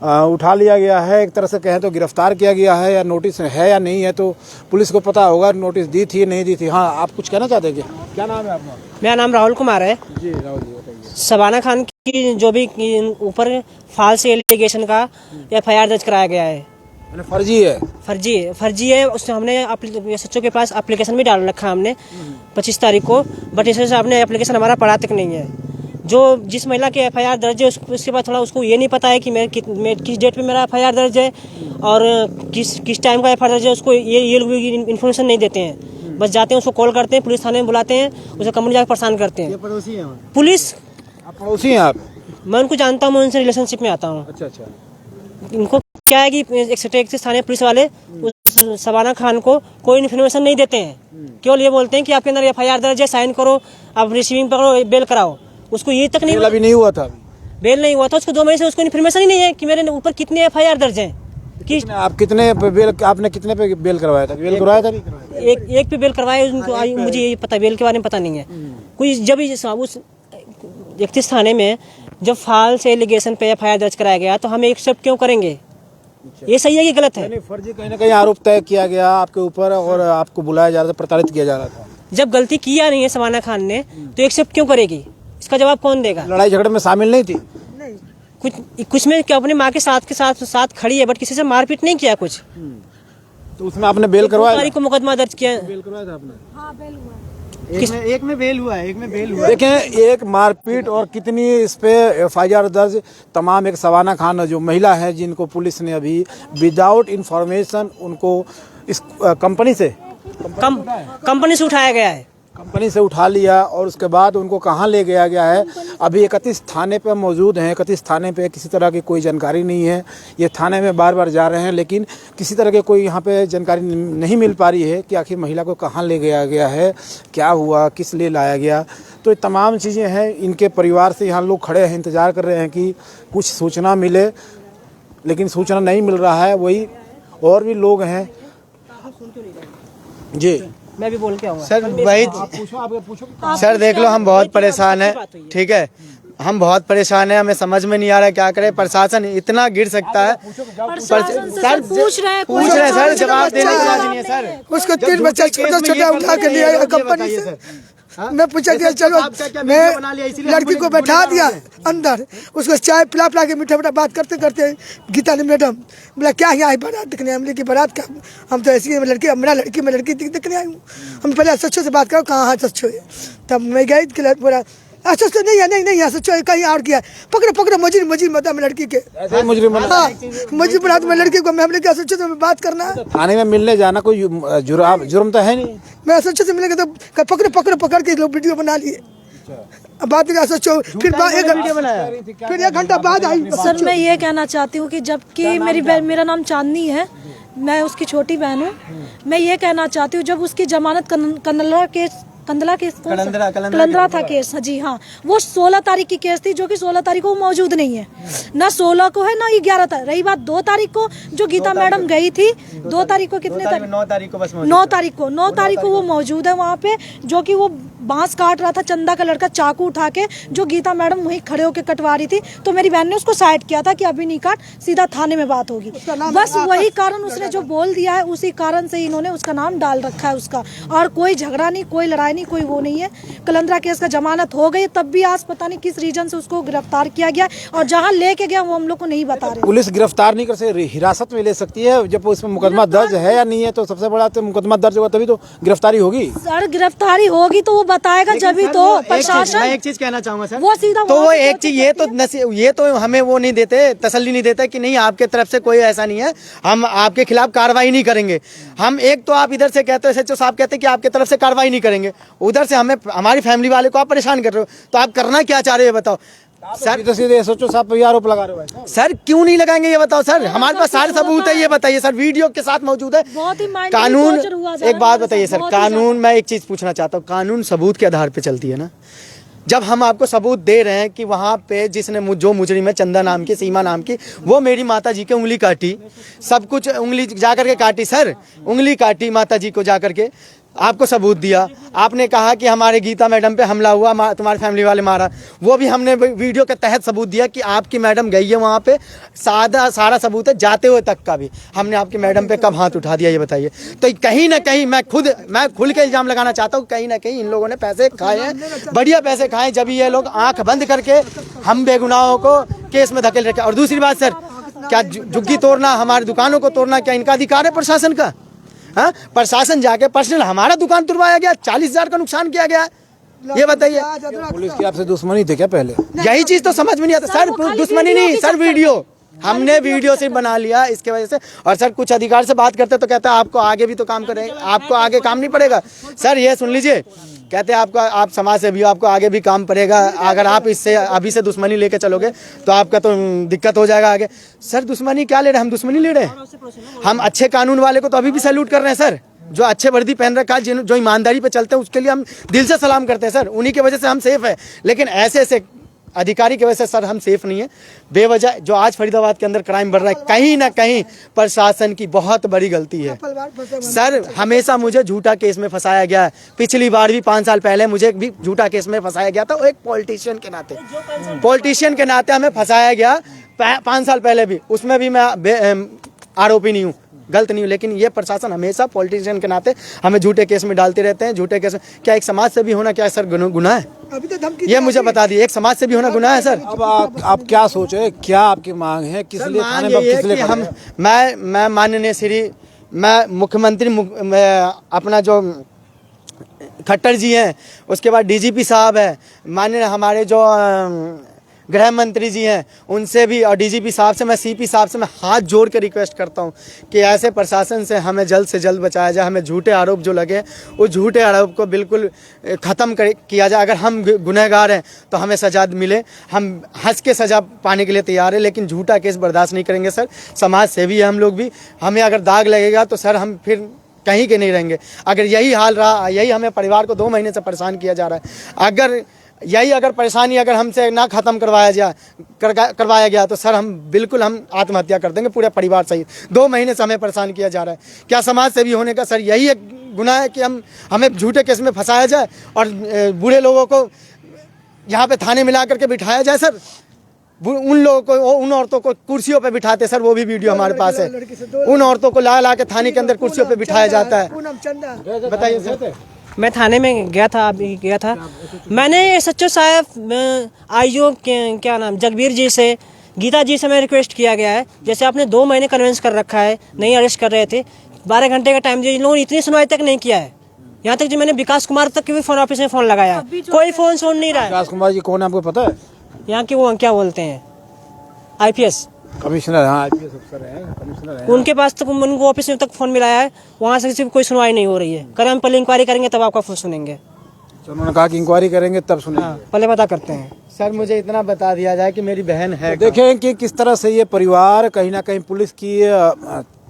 A: उठा लिया गया है। एक तरह से कहें तो गिरफ्तार किया गया है, या नोटिस है या नहीं है तो पुलिस को पता होगा, नोटिस दी थी नहीं दी थी। हाँ, आप कुछ कहना चाहते हैं क्या नाम है आपका?
H: मेरा नाम राहुल कुमार है
A: जी। राहुल जी बताइए।
H: शबाना खान की जो भी ऊपर फाल्स एलिगेशन का FIR दर्ज कराया गया है,
A: फर्जी है।
H: फर्जी है। उसमें हमने SHO के पास एप्लीकेशन भी डाल रखा हमने 25 तारीख को, बट इससे आपने एप्लीकेशन हमारा पढ़ा तक नहीं है। जो जिस महिला के FIR दर्ज है उसके बाद थोड़ा उसको ये नहीं पता है कि मैं किस डेट पे मेरा FIR दर्ज है और किस टाइम का FIR दर्ज है, उसको ये लोग इन्फॉर्मेशन नहीं देते हैं। बस जाते हैं, उसको कॉल करते हैं, पुलिस थाने में बुलाते हैं, उसे कंपनी जाकर परेशान करते हैं।
B: पड़ोसी है
H: पुलिस।
A: आप पड़ोसी हैं? आप?
H: मैं उनको जानता हूँ, मैं उनसे रिलेशनशिप में आता हूँ।
A: अच्छा।
H: इनको क्या है कि 131 थाने पुलिस वाले उस शबाना खान को कोई इन्फॉर्मेशन नहीं देते हैं, केवल ये बोलते हैं कि आपके अंदर FIR दर्ज है, साइन करो, आप रिसीविंग पकड़ो, बेल कराओ। उसको ये तक नहीं,
A: अभी नहीं हुआ था,
H: बेल नहीं हुआ था उसको 2 महीने से, उसको इन्फॉर्मेशन ही नहीं है कि मेरे ऊपर कितने FIR दर्ज हैं।
A: आप कितने पे बेल, आपने कितने पे बेल करवाया था? बेल करवाया था? नहीं करवाया?
H: एक पे बेल करवाया उनको, मुझे ये पता, बेल के बारे में पता नहीं है कोई। जब उस 31 थाने में जब फाल्स एलिगेशन पे FIR दर्ज कराया गया तो हम एक्सेप्ट क्यों करेंगे? ये सही है कि गलत है?
A: नहीं, फर्जी कहीं ना कहीं आरोप तय किया गया आपके ऊपर और आपको बुलाया जा रहा था, प्रताड़ित किया जा रहा था।
H: जब गलती किया नहीं है शबाना खान ने तो एक्सेप्ट क्यों करेगी? इसका जवाब कौन देगा?
A: लड़ाई झगड़े में शामिल नहीं थी?
H: कुछ में क्या अपने माँ के साथ खड़ी है, बट किसी से मारपीट नहीं किया कुछ।
A: तो उसमें आपने बेल करवाया?
H: तारीख को मुकदमा दर्ज किया।
A: बेल करवाया था आपने?
E: हाँ, बेल हुआ।
B: एक में बेल हुआ है, एक में बेल हुआ है।
A: देखें एक मारपीट और कितनी इस पे FIR दर्ज, तमाम एक शबाना खान जो महिला है जिनको पुलिस ने अभी विदाउट इंफॉर्मेशन उनको इस कंपनी से
H: उठाया गया है,
A: कंपनी से उठा लिया और उसके बाद उनको कहाँ ले गया गया है। अभी 31 थाने पे मौजूद हैं। 31 थाने पे किसी तरह की कोई जानकारी नहीं है। ये थाने में बार बार जा रहे हैं लेकिन किसी तरह के कोई यहाँ पे जानकारी नहीं मिल पा रही है कि आखिर महिला को कहाँ ले गया गया है, क्या हुआ, किस लिए लाया गया। तो ये तमाम चीज़ें हैं। इनके परिवार से यहाँ लोग खड़े हैं, इंतज़ार कर रहे हैं कि कुछ सूचना मिले, लेकिन सूचना नहीं मिल रहा है। वही और भी लोग हैं जी।
H: मैं भी बोल के आऊंगा
B: सर। वही सर, देख लो हम बहुत परेशान हैं, ठीक है, हम बहुत परेशान हैं, हमें समझ में नहीं आ रहा है क्या करें। प्रशासन इतना गिर सकता है
E: सर, पूछ रहे
B: हैं सर, जवाब देने की राजी नहीं है सर।
G: उसको 3 बच्चा छोटा उठा के लिया कंपनी से। मैं पूछा कि चलो, मैं लड़की को बैठा दिया अंदर, उसको चाय पिला के मीठा मीठा बात करते करते गीता ने मैडम बोला क्या यहाँ आई बारात दिखने? हमने की बारात का, हम तो ऐसी लड़की, मेरा लड़की मैं लड़की दिखने आई हूँ। हम पहले SHO से बात करो, कहाँ SHO है। तब मैं गई बोला अच्छा से नहीं है सच्चो कहीं और किया पकड़े मुजरिम बता मैं लड़की के
A: ऐसे मुजरिम बना
G: हाँ मुजरिम बना तो मैं लड़की को मैं हमने क्या सोचा तो बात करना है
A: थाने में मिलने जाना कोई जुर्म तो है नहीं।
G: मैं सोचा से मिलेगा तो पकड़ के लोग वीडियो बना लिए अब बात क्या सोचो फिर एक घंटा बाद आई।
E: सर मैं ये कहना चाहती हूँ कि जबकि मेरा नाम चांदनी है, मैं उसकी छोटी बहन हूँ। मैं ये कहना चाहती हूँ जब उसकी जमानत कलंदरा था केस, जी हाँ, वो 16 तारीख की केस थी जो कि 16 तारीख को मौजूद नहीं है, ना 16 को है ना 11 तारीख। रही बात 2 तारीख को जो गीता मैडम गई थी, 2 तारीख को कितने तारीख
B: 9 तारीख को बस
E: 9 तारीख को वो मौजूद है वहाँ पे, जो कि वो बांस काट रहा था, चंदा का लड़का चाकू उठा के, जो गीता मैडम वहीं खड़े होकर कटवा रही थी। तो मेरी बहन ने उसको साइड किया था कि अभी नहीं काट, सीधा थाने में बात होगी। बस वही कारण उसने जो बोल दिया है उसी कारण से इन्होंने उसका नाम डाल रखा है उसका, और कोई झगड़ा नहीं, कोई लड़ाई नहीं, कोई वो नहीं है। कलंदरा केस का जमानत हो गई, तब भी आज पता नहीं किस रीजन से उसको गिरफ्तार किया गया, और जहाँ लेके गया वो हम लोग को नहीं बता रहे।
A: पुलिस गिरफ्तार नहीं कर सकती, हिरासत में ले सकती है। जब उसमें मुकदमा दर्ज है या नहीं है, तो सबसे बड़ा तो मुकदमा दर्ज होगा तभी तो गिरफ्तारी होगी।
E: सर गिरफ्तारी होगी तो वो बताएगा जब तो प्रशासन।
B: मैं एक चीज कहना चाहूंगा सर,
E: वो सीधा
B: तो वो एक चीज ये तो हमें वो नहीं देते, तसल्ली नहीं देता कि नहीं आपके तरफ से कोई ऐसा नहीं है, हम आपके खिलाफ कार्रवाई नहीं करेंगे। हम एक तो आप इधर से कहते हो, सचिव साहब कहते हैं कि आपके तरफ से कार्रवाई नहीं करेंगे, उधर से हमें हमारी फैमिली वाले को आप परेशान कर रहे हो, तो आप करना क्या चाह रहे हो बताओ सर?
A: तो सीधे सोचो साहब पे आरोप लगा रहे हो
B: सर, क्यों नहीं लगाएंगे ये बताओ सर? हमारे पास सारे सबूत है, ये बताइए सर, वीडियो के साथ मौजूद है। कानून, एक बात बताइए सर, कानून, मैं एक चीज पूछना चाहता हूँ, कानून सबूत के आधार पे चलती है ना? जब हम आपको सबूत दे रहे हैं कि वहाँ पे जिसने जो मुजरिम है चंदा नाम की, सीमा नाम की, वो मेरी माता जी की उंगली काटी, सब कुछ उंगली जा करके काटी सर, उंगली काटी माता जी को जा करके, आपको सबूत दिया। आपने कहा कि हमारे गीता मैडम पे हमला हुआ, तुम्हारी फैमिली वाले मारा, वो भी हमने वीडियो के तहत सबूत दिया कि आपकी मैडम गई है वहाँ पे, सारा सबूत है, जाते हुए तक का भी हमने आपकी मैडम पे कब हाथ उठा दिया ये बताइए। तो कहीं ना कहीं मैं खुल के इल्ज़ाम लगाना चाहता हूँ, कहीं ना कहीं इन लोगों ने पैसे खाए हैं, बढ़िया पैसे खाए, जब ये लोग आँख बंद करके हम बेगुनाहों को केस में धकेल रखे। और दूसरी बात सर, क्या झुग्गी तोड़ना, हमारी दुकानों को तोड़ना क्या इनका अधिकार है प्रशासन का? हाँ, प्रशासन जाके पर्सनल हमारा दुकान तुड़वाया गया, 40,000 का नुकसान किया गया, ये बताइए।
A: पुलिस की आपसे दुश्मनी थी क्या पहले?
B: यही चीज तो समझ में नहीं आता सर, दुश्मनी नहीं सर, वीडियो हमने वीडियो सिर्फ बना लिया इसके वजह से। और सर कुछ अधिकार से बात करते तो कहते हैं आपको आगे भी तो काम करें, आपको आगे काम नहीं पड़ेगा सर, ये सुन लीजिए, कहते हैं आपका, आप समाज से भी, आपको आगे भी काम पड़ेगा, अगर आप इससे अभी से दुश्मनी लेके चलोगे तो आपका तो दिक्कत हो जाएगा आगे। सर दुश्मनी क्या ले रहे हैं? हम दुश्मनी ले रहे हैं? हम अच्छे कानून वाले को तो अभी भी सैल्यूट कर रहे हैं सर, जो अच्छे वर्दी पहन रखा है, जो ईमानदारी पे चलते हैं, उसके लिए हम दिल से सलाम करते हैं सर, उन्हीं की वजह से हम सेफ है। लेकिन ऐसे अधिकारी की वजह से सर हम सेफ नहीं है। बेवजह जो आज फरीदाबाद के अंदर क्राइम बढ़ रहा है, कहीं ना कहीं प्रशासन की बहुत बड़ी गलती है सर। हमेशा मुझे झूठा केस में फंसाया गया है, पिछली बार भी 5 साल पहले मुझे भी झूठा केस में फंसाया गया था, एक पॉलिटिशियन के नाते हमें फंसाया गया 5 साल पहले भी, उसमें भी मैं आरोपी नहीं हूँ, गलत नहीं हूँ। लेकिन ये प्रशासन हमेशा पॉलिटिशियन के नाते हमें झूठे केस में डालते रहते हैं। झूठे केस, क्या एक समाज से भी होना क्या सर गुनाह है?
G: अभी तो धमकी
B: ये मुझे बता दिए, एक समाज से भी होना गुनाह है सर?
A: अब आप क्या सोचे, क्या आपकी मांग है, किस लिए थाने में, किस लिए
B: हम, मैं माननीय श्री, मैं मुख्यमंत्री, अपना जो खट्टर जी हैं, उसके बाद डीजीपी साहब है, माननीय हमारे जो गृह मंत्री जी हैं, उनसे भी, और डीजीपी साहब से, मैं सीपी साहब से मैं हाथ जोड़ के रिक्वेस्ट करता हूं कि ऐसे प्रशासन से हमें जल्द से जल्द बचाया जाए। हमें झूठे आरोप जो लगे, उस झूठे आरोप को बिल्कुल ख़त्म किया जाए। अगर हम गुनहगार हैं तो हमें सजा मिले, हम हंस के सजा पाने के लिए तैयार है, लेकिन झूठा केस बर्दाश्त नहीं करेंगे सर। समाज सेवी है हम लोग भी, हमें अगर दाग लगेगा तो सर हम फिर कहीं के नहीं रहेंगे। अगर यही हाल रहा, यही हमें परिवार को 2 महीने से परेशान किया जा रहा है, अगर परेशानी अगर हमसे ना ख़त्म करवाया गया तो सर हम बिल्कुल आत्महत्या कर देंगे पूरे परिवार सहित। 2 महीने से हमें परेशान किया जा रहा है। क्या समाज सेवी होने का सर यही एक गुनाह है कि हमें झूठे केस में फंसाया जाए और बूढ़े लोगों को यहाँ पे थाने मिला करके बिठाया जाए सर? उन लोगों को, उन औरतों को कुर्सियों पे बिठाते सर, वो भी वीडियो हमारे पास है। उन औरतों को ला के थाने के अंदर कुर्सियों पे बिठाया जाता है। बताइए सर।
H: मैं थाने में गया था, अभी गया था, मैंने सच्चो साहब आईओ क्या नाम जगबीर जी से, गीता जी से मैं रिक्वेस्ट किया गया है, जैसे आपने 2 महीने कन्वेंस कर रखा है, नहीं अरेस्ट कर रहे थे, 12 घंटे का टाइम दिया, इन लोगों ने इतनी सुनवाई तक नहीं किया है। यहाँ तक जो मैंने विकास कुमार तक के भी फोन ऑफिस में फोन लगाया, कोई फोन सुन नहीं रहा है।
A: विकास कुमार जी कौन है आपको पता है?
H: यहाँ के वो क्या बोलते हैं, IPS
A: कमिश्नर, हाँ IPS अफसर है, कमिश्नर है।
H: उनके पास तक उनको ऑफिस में तक फोन मिलाया है, वहाँ से किसी को कोई सुनवाई नहीं हो रही है। कल हम पहले इंक्वायरी करेंगे तब आपका फोन सुनेंगे।
A: तो उन्होंने कहा कि इंक्वायरी करेंगे तब सुनेंगे।
H: पहले पता करते हैं।
B: सर मुझे इतना बता दिया जाए कि मेरी बहन है।
A: तो देखें कि किस तरह से ये परिवार कहीं ना कहीं पुलिस की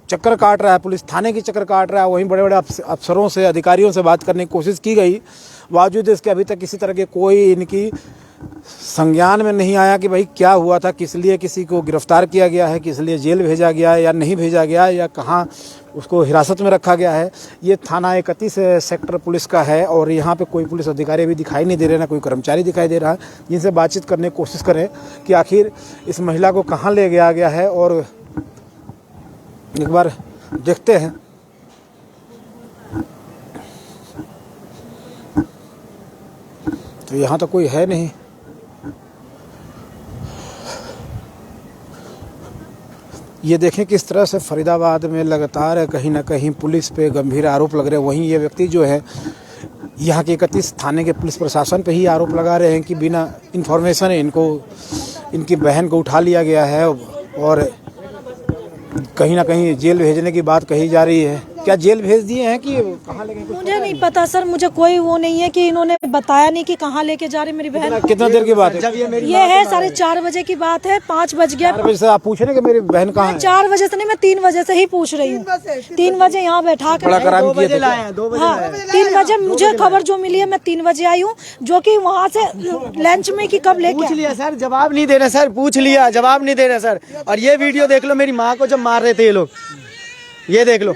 A: चक्कर काट रहा है, पुलिस थाने की चक्कर काट रहा है। वहीं बड़े बड़े अफसरों से, अधिकारियों से बात करने की कोशिश की गई, बावजूद इसके अभी तक किसी तरह के कोई इनकी संज्ञान में नहीं आया कि भाई क्या हुआ था, किस लिए किसी को गिरफ्तार किया गया है, किस लिए जेल भेजा गया है या नहीं भेजा गया है, या कहाँ उसको हिरासत में रखा गया है। ये थाना 31 सेक्टर पुलिस का है और यहाँ पे कोई पुलिस अधिकारी भी दिखाई नहीं दे रहे, ना कोई कर्मचारी दिखाई दे रहा है जिनसे बातचीत करने की कोशिश करें कि आखिर इस महिला को कहाँ ले गया गया है। और एक बार देखते हैं। तो यहाँ तो कोई है नहीं। ये देखें किस तरह से फरीदाबाद में लगातार कहीं ना कहीं पुलिस पे गंभीर आरोप लग रहे हैं। वहीं ये व्यक्ति जो है यहाँ के 31 थाने के पुलिस प्रशासन पे ही आरोप लगा रहे हैं कि बिना इन्फॉर्मेशन इनको, इनकी बहन को उठा लिया गया है और कहीं ना कहीं जेल भेजने की बात कही जा रही है। क्या जेल भेज दिए हैं कि कहाँ लेके?
E: मुझे नहीं पता सर, मुझे कोई वो नहीं है कि इन्होंने बताया नहीं कि कहाँ लेके जा रहे मेरी बहन।
A: कितना देर की बात है?
E: ये है 4:30 बजे की बात है, 5 बज गया।
A: 4 बजे से आप पूछ रहे हैं कि मेरी बहन कहाँ है?
E: 4 बजे से नहीं, मैं 3 बजे से ही पूछ रही हूँ। 3 बजे यहाँ बैठा कर,
A: बड़ा क्राइम किए थे।
E: हाँ 3 बजे मुझे खबर जो मिली है, मैं 3 बजे आई हूँ, जो कि वहाँ से लंच में कि कब लेके
B: पूछ लिया सर, जवाब नहीं दे रहे सर, पूछ लिया जवाब नहीं दे रहे सर। और ये वीडियो देख लो, मेरी माँ को जब मार रहे थे ये लोग, ये देख लो,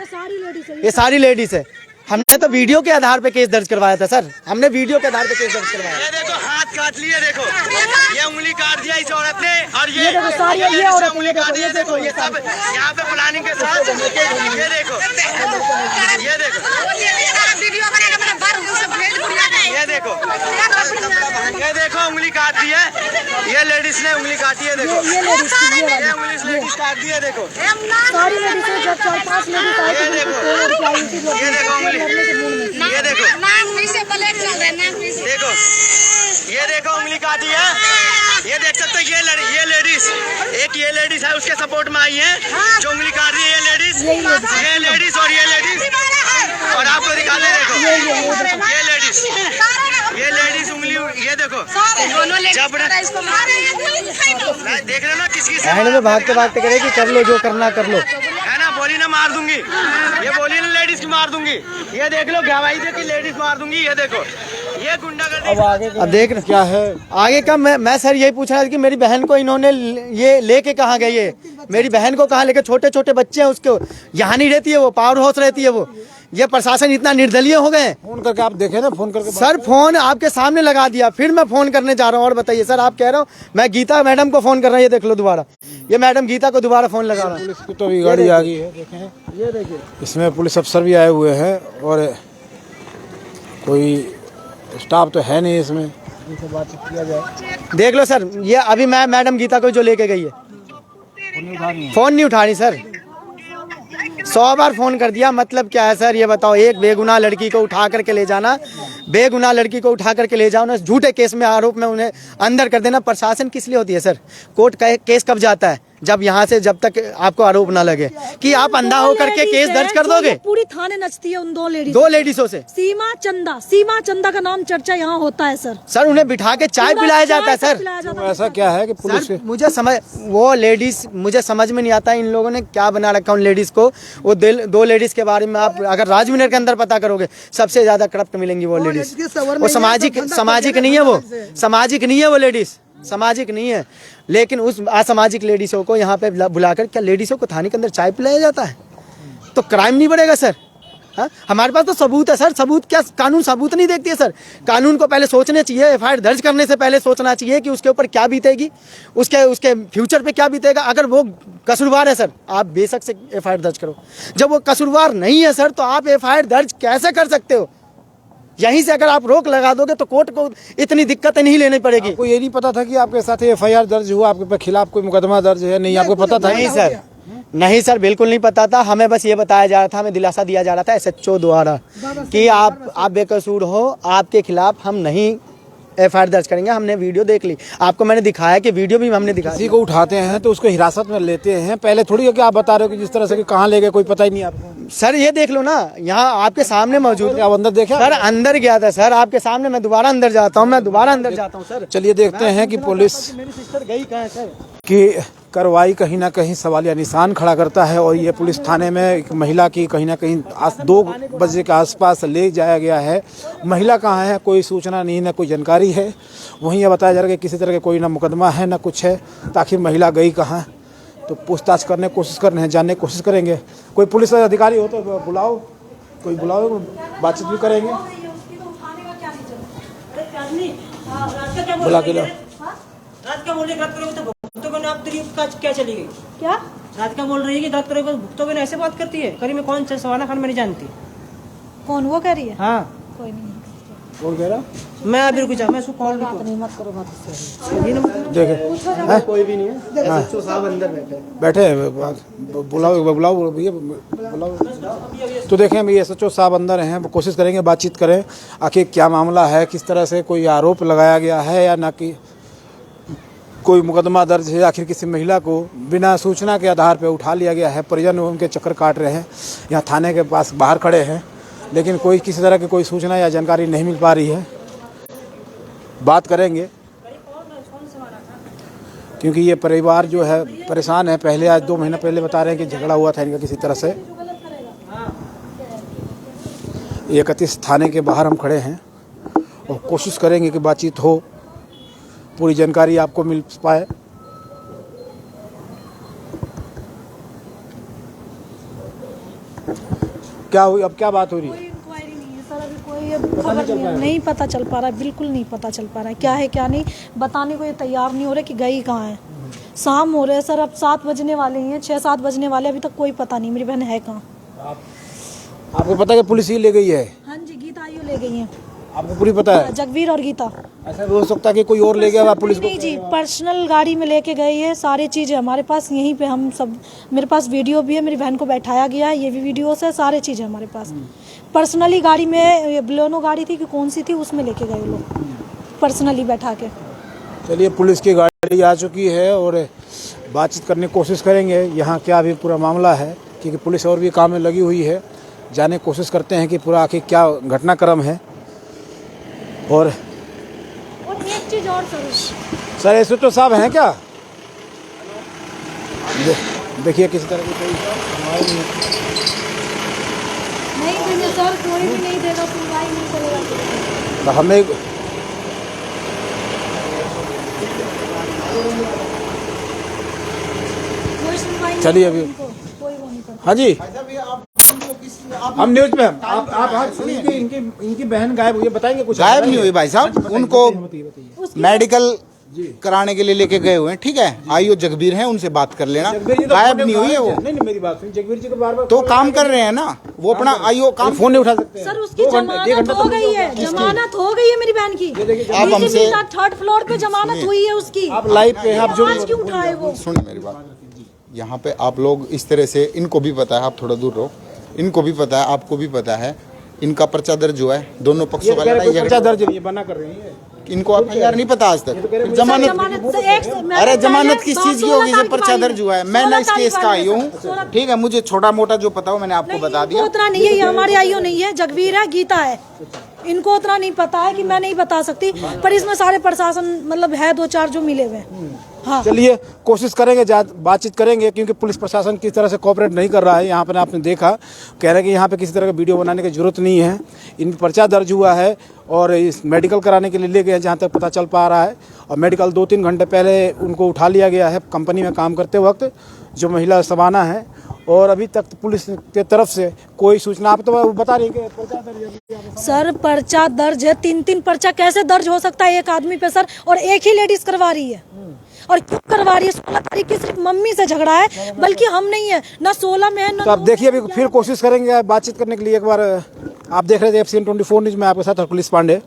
B: ये सारी लेडीज है। हमने तो वीडियो के आधार पे केस दर्ज करवाया था सर, हमने वीडियो के आधार पे केस दर्ज करवाया।
F: ये देखो हाथ काट लिए, देखो ये उंगली काट दिया इस औरत ने, और ये
E: सारी ये औरत
F: उंगली काट दिया। देखो ये सब यहाँ पे प्लानिंग के साथ, ये देखो, ये देखो, ये देखो, ये देखो उंगली काट दी है, ये लेडीज ने उंगली काटी है। देखो ये लेडीज काट दी है। देखो
E: सारी लेडीज, जब 4-5 लेडीज आई थी,
F: ये देखो उंगली, ये देखो, देखो ये देखो उंगली काटी है। ये देख सकते हो, ये लेडीज, एक ये लेडीज है उसके सपोर्ट में आई है जो उंगली काट रही है। ये लेडीज और ये लेडीज, और आपको दिखा दे, देखो ये लेडीज उंगली, ये देखो जब देख रहे हो ना किसकी
B: बहन में भागते भागते करे कि कर लो जो करना कर लो,
F: है ना, बोली ना मार दूंगी, ये बोली ना लेडीज की मार दूंगी। ये देख लो गवाही दे कि लेडीज मार दूंगी। ये देखो ये गुंडागर्दी।
B: अब देख रहे
A: क्या है
B: आगे का। मैं सर यही पूछ रहा था कि मेरी बहन को इन्होंने ये लेके कहाँ गई है, मेरी बहन को कहाँ लेके? छोटे छोटे बच्चे हैं उसके, यहाँ नहीं रहती है वो, पावर हाउस रहती है वो। ये प्रशासन इतना निर्दलीय हो गए।
A: फोन करके आप देखे ना, फोन करके
B: सर फोन आपके सामने लगा दिया, फिर मैं फोन करने जा रहा हूँ। और बताइए सर, आप कह रहे हो मैं गीता मैडम को फोन कर रहा हूँ, ये देख लो दोबारा, ये मैडम गीता को दोबारा फोन लगा रहा हूँ।
A: पुलिस की तो अभी गाड़ी आ गई है, देखें
B: ये देखिए,
A: इसमें पुलिस अफसर भी आए हुए हैं और कोई स्टाफ तो है नहीं इसमें जिनसे बातचीत किया जाए।
B: देख लो सर, ये अभी मैं मैडम गीता को जो लेके गई है, फोन नहीं उठा रही सर। 100 बार फोन कर दिया, मतलब क्या है सर ये बताओ? एक बेगुनाह लड़की को उठा करके ले जाना, बेगुनाह लड़की को उठा करके ले जाओ ना, झूठे केस में आरोप में उन्हें अंदर कर देना। प्रशासन किस लिए होती है सर? कोर्ट का केस कब जाता है? जब यहाँ से, जब तक आपको आरोप ना लगे कि आप अंधा होकर के केस दर्ज कर दोगे।
E: पूरी थाने नचती है उन 2
B: लेडीजों से।
E: सीमा चंदा का नाम चर्चा यहाँ होता है सर।
B: सर उन्हें बिठा के चाय पिलाया जाता है सर।
A: तो ऐसा क्या है कि पुलिस
B: सर, मुझे समझ में नहीं आता इन लोगों ने क्या बना रखा उन लेडीज को। वो 2 लेडीज के बारे में आप अगर राजमिनर के अंदर पता करोगे, सबसे ज्यादा करप्ट मिलेंगी वो लेडीज। वो सामाजिक नहीं है, वो सामाजिक नहीं है, वो लेडीज सामाजिक नहीं है। लेकिन उस असामाजिक लेडीजों को यहाँ पे बुलाकर, क्या लेडीजों को थाने के अंदर चाय पिलाया जाता है? तो क्राइम नहीं बढ़ेगा सर? हाँ, हमारे पास तो सबूत है सर। सबूत क्या, कानून सबूत नहीं देखती है सर। कानून को पहले सोचना चाहिए, FIR दर्ज करने से पहले सोचना चाहिए कि उसके ऊपर क्या बीतेगी, उसके फ्यूचर पे क्या बीतेगा। अगर वो कसूरवार है सर, आप बेशक से FIR दर्ज करो। जब वो कसूरवार नहीं है सर, तो आप FIR दर्ज कैसे कर सकते हो? यहीं से अगर आप रोक लगा दोगे तो कोर्ट को इतनी दिक्कतें नहीं लेनी पड़ेगी।
A: आपको ये नहीं पता था कि आपके साथ FIR दर्ज हुआ, आपके खिलाफ कोई मुकदमा दर्ज है? नहीं, आपको पता था?
B: नहीं सर, नहीं सर, बिल्कुल नहीं पता था। हमें बस ये बताया जा रहा था, हमें दिलासा दिया जा रहा था SHO द्वारा कि आप बेकसूर हो, आपके खिलाफ हम नहीं FIR दर्ज करेंगे। हमने वीडियो देख ली, आपको मैंने दिखाया कि वीडियो भी हमने दिखाया।
A: किसी को उठाते हैं तो उसको हिरासत में लेते हैं, पहले थोड़ी है कि आप बता रहे हो कि जिस तरह से कि कहाँ ले गए कोई पता ही नहीं आपको।
B: सर ये देख लो ना, यहाँ आपके सामने मौजूद है।
A: आप अंदर देखे?
B: सर अंदर गया था सर, आपके सामने। मैं दोबारा अंदर जाता हूँ, मैं दोबारा अंदर जाता हूँ सर।
A: चलिए देखते हैं कि पुलिस
B: मेरी सिस्टर गई कहाँ है सर।
A: की कार्रवाई कहीं ना कहीं सवालिया निशान खड़ा करता है। और ये पुलिस थाने में एक महिला की कहीं ना कहीं 2 बजे के आसपास ले जाया गया है। महिला कहाँ है, कोई सूचना नहीं, ना कोई जानकारी है। वहीं यह बताया जा रहा है कि किसी तरह का कोई ना मुकदमा है ना कुछ है, ताकि महिला गई कहाँ। तो पूछताछ करने की कोशिश कर रहे हैं, जानने की कोशिश करेंगे। कोई पुलिस अधिकारी हो तो बुलाओ, कोई बुलाओ, बातचीत भी करेंगे। बुला के लो।
H: रात का बोल रही है, तो भुगतों ने आप तेरी क्या चली गई?
E: क्या
H: रात का बोल रही है कि रात को भुगतों ने ऐसे बात करती है? करीब में कौन सवाना खान मैंने जानती।
E: कौन वो कह रही है?
H: हाँ
E: कोई नहीं।
A: कौन कह रहा?
H: मैं अभी रुक जा, मैं उसको कॉल
E: नहीं मत करो मत।
A: देखे
B: कोई भी नहीं है, SHO साहब अंदर
A: बैठे हैं। बुलाओ भैया, बुलाओ। तो देखें भैया, SHO साहब अंदर हैं, वो कोशिश करेंगे बातचीत करें, आखिर क्या मामला है, किस तरह से कोई आरोप लगाया गया है या ना कि कोई मुकदमा दर्ज है। आखिर किसी महिला को बिना सूचना के आधार पर उठा लिया गया है। परिजन उनके चक्कर काट रहे हैं, यहाँ थाने के पास बाहर खड़े हैं, लेकिन कोई किसी तरह की कोई सूचना या जानकारी नहीं मिल पा रही है। बात करेंगे क्योंकि ये परिवार जो है परेशान है। पहले आज 2 महीना पहले बता रहे हैं कि झगड़ा हुआ था इनका किसी तरह से। 31 थाने के बाहर हम खड़े हैं और कोशिश करेंगे कि बातचीत हो, पूरी जानकारी आपको मिल पाए। क्या हुई, अब क्या बात हो रही है?
E: कोई इंक्वायरी नहीं है सर, अभी कोई खबर नहीं पता चल पा रहा है, बिल्कुल नहीं पता चल पा रहा है क्या है क्या नहीं। बताने को ये तैयार नहीं हो रहे कि गई कहाँ है। शाम हो रहे हैं सर, अब 7 बजने वाले हैं, 6-7 बजने वाले, अभी तक कोई पता नहीं मेरी बहन है कहाँ।
A: आपको पता है कि पुलिस ही ले गई है?
E: हाँ जी, गीता आइयो ले गई है।
A: आपको पूरी पता है?
E: जगवीर और गीता।
A: ऐसा भी हो सकता है कि कोई और ले गया पुलिस को?
E: नहीं जी, पर्सनल गाड़ी में लेके गई है, सारी चीज़ें हमारे पास यहीं पे, हम सब, मेरे पास वीडियो भी है, मेरी बहन को बैठाया गया है, ये भी वीडियो है, सारी चीज़ें हमारे पास। पर्सनली गाड़ी में, ये बोलेरो गाड़ी थी कि कौन सी थी, उसमें लेके गए लोग पर्सनली बैठा के।
A: चलिए, पुलिस की गाड़ी आ चुकी है और बातचीत करने की कोशिश करेंगे यहाँ क्या अभी पूरा मामला है, क्योंकि पुलिस और भी काम में लगी हुई है। जानने की कोशिश करते हैं कि पूरा आखिर क्या घटनाक्रम है। और
E: एक चीज़ और
A: सर, SHO साहब हैं क्या? देखिए किसी तरह की कोई
E: नहीं देंगे सर, कोई भी नहीं देगा, सुनवाई नहीं करेगा।
A: तो हमें
E: कोई सुनवाई नहीं
A: चलिए
E: करेगा
A: अभी।
E: उनको, कोई वो नहीं करता।
A: हाँ जी, हम न्यूज पे आप सुनिए, इनकी बहन गायब हुई है, बताएंगे कुछ?
I: गायब नहीं हुई भाई साहब, उनको मेडिकल कराने के लिए लेके गए हुए हैं। ठीक है, आइयो जगबीर हैं, उनसे बात कर लेना। गायब नहीं हुई है वो।
A: नहीं, मेरी बात सुनिए, जगबीर जी को बार-बार
I: तो काम कर रहे हैं ना वो अपना। आइयो काम
A: फोन नहीं उठा सकते हैं।
E: सर, उसकी जमानत हो गई है, जमानत हो गई है मेरी बहन की।
I: आप हमसे
E: 3rd फ्लोर पे जमानत हुई है उसकी।
A: आप लाइव पे हैं, आप जो
E: आज क्यों उठाए वो?
I: सुनिए मेरी बात, यहाँ पे आप लोग इस तरह से, इनको भी पता है, आप थोड़ा दूर रहो, इनको भी पता है, आपको भी पता है, इनका पर्चा दर्ज हुआ है, दोनों पक्षों का लड़ाई
A: पर्चा दर्ज नहीं है, बना कर रही है।
I: इनको FIR नहीं पता आज तक। जमानत, अरे जमानत किस चीज की होगी जब पर्चा दर्ज हुआ है? मैं ना इस केस का आई हूँ, ठीक है, मुझे छोटा मोटा जो पता हो मैंने आपको बता दिया।
E: उतना नहीं है, ये हमारे आईओ नहीं है, जगवीर है, गीता है, इनको उतना नहीं पता है कि मैं नहीं बता सकती, पर इसमें सारे प्रशासन मतलब है 2-4 जो मिले हुए हैं। हाँ,
A: चलिए कोशिश करेंगे, बातचीत करेंगे, क्योंकि पुलिस प्रशासन किस तरह से कोऑपरेट नहीं कर रहा है। यहाँ पर आपने देखा, कह रहे हैं कि यहाँ पे किसी तरह का वीडियो बनाने की जरूरत नहीं है। इन पर्चा दर्ज हुआ है और इस मेडिकल कराने के लिए ले गए, जहाँ तक पता चल पा रहा है। और मेडिकल 2-3 घंटे पहले उनको उठा लिया गया है कंपनी में काम करते वक्त, जो महिला सबाना है। और अभी तक पुलिस के तरफ से कोई सूचना, आप तो बता रही है पर्चा दर्ज।
E: सर, पर्चा दर्ज है, 3-3 पर्चा कैसे दर्ज हो सकता है एक आदमी पे सर? और एक ही लेडीज करवा रही है, और क्यों करवा रही है? 16 तारीख की सिर्फ मम्मी से झगड़ा है, बल्कि हम नहीं है ना, 16 में है ना।
A: तो आप देखिए, अभी फिर कोशिश करेंगे बातचीत करने के लिए। एक बार आप देख रहे थे FCN 24 न्यूज में, आपके साथ हरकुलिस पांडे।